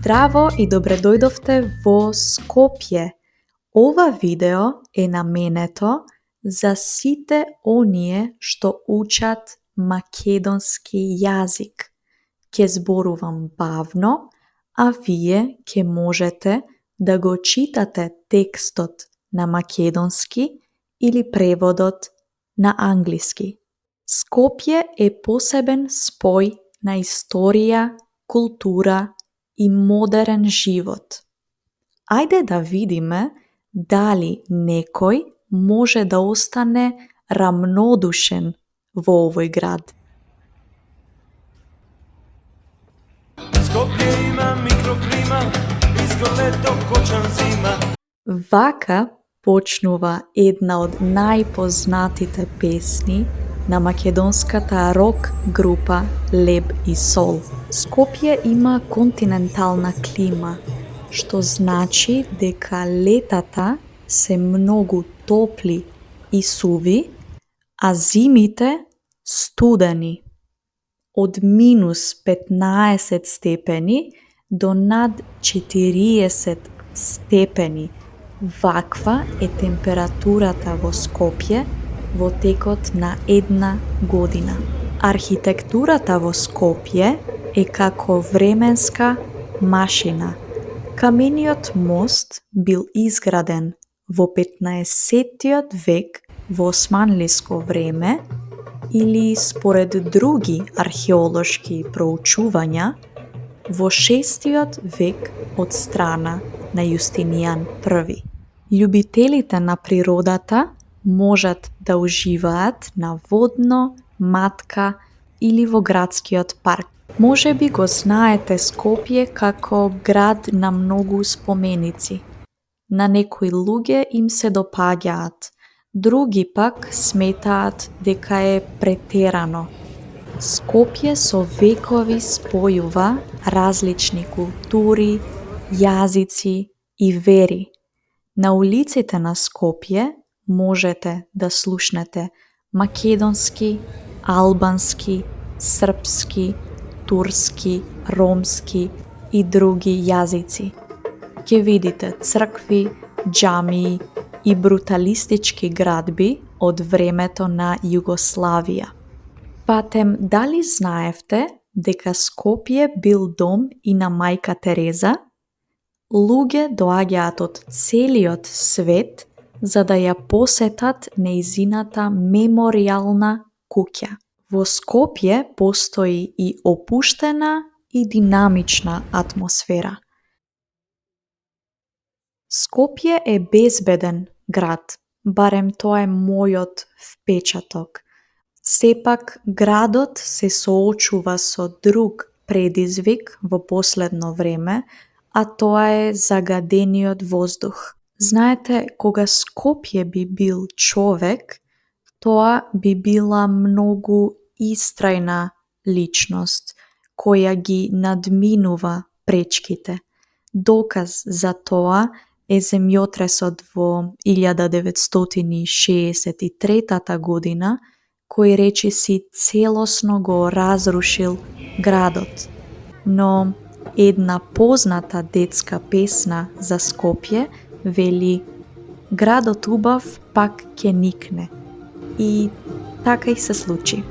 Zdravo i dobrodojdovte vo Skopje. Ova video je nameneto za site onije što učat makedonski jazik. Ke zboruvam bavno, a vije ke možete da go čitate tekstot na makedonski ili prevodot na angliski. Skopje je poseben spoj na istorija, kultura i modern život. Ajde da vidime da li nekoj može da ostane ravnodušen vo ovoj grad. Skopje ima mikroklima, izgoleto kočan zima. Vaka počnuva jedna od najpoznatite pesni na makedonskata rock grupa Leb i Sol. Skopje ima kontinentalna klima, što znači deka letata se mnogo topli i suvi, a zimite studeni. Od minus 15 stepeni do nad 40 stepeni. Vakva je temperaturata vo Skopje vo tekot na една година. Архитектурата во Скопје е како временска машина. Камениот мост бил изграден во 15-тиот век во османлиско време или според други археолошки проучувања во 6-тиот век од страна на Јустинијан I. Љубителите на природата можат да уживаат на водно, матка или во градскиот парк. Може би го знаете Скопје како град на многу споменици. На некои луѓе им се допаѓаат, други пак сметаат дека е претерано. Скопје со векови спојува различни култури, јазици и вери. На улиците на Скопје можете да слушнете македонски, албански, српски, турски, ромски и други јазици. Ке видите цркви, џамии и бруталистички градби од времето на Југославија. Патем, дали знаевте дека Скопје бил дом и на мајка Тереза? Луѓе доаѓаат од целиот свет за да ја посетат нејзината меморијална куќа. Во Скопје постои и опуштена и динамична атмосфера. Скопје е безбеден град, барем тоа е мојот впечаток. Сепак, градот се соочува со друг предизвик во последно време, а тоа е загадениот воздух. Знаете, кога Скопје би бил човек, тоа би била многу истрајна личност, која ги надминува пречките. Доказ за тоа е земјотресот во 1963 година, кој речиси целосно го разрушил градот. Но една позната детска песна за Скопје вели "Градот убав пак ќе никне". И така и се случи.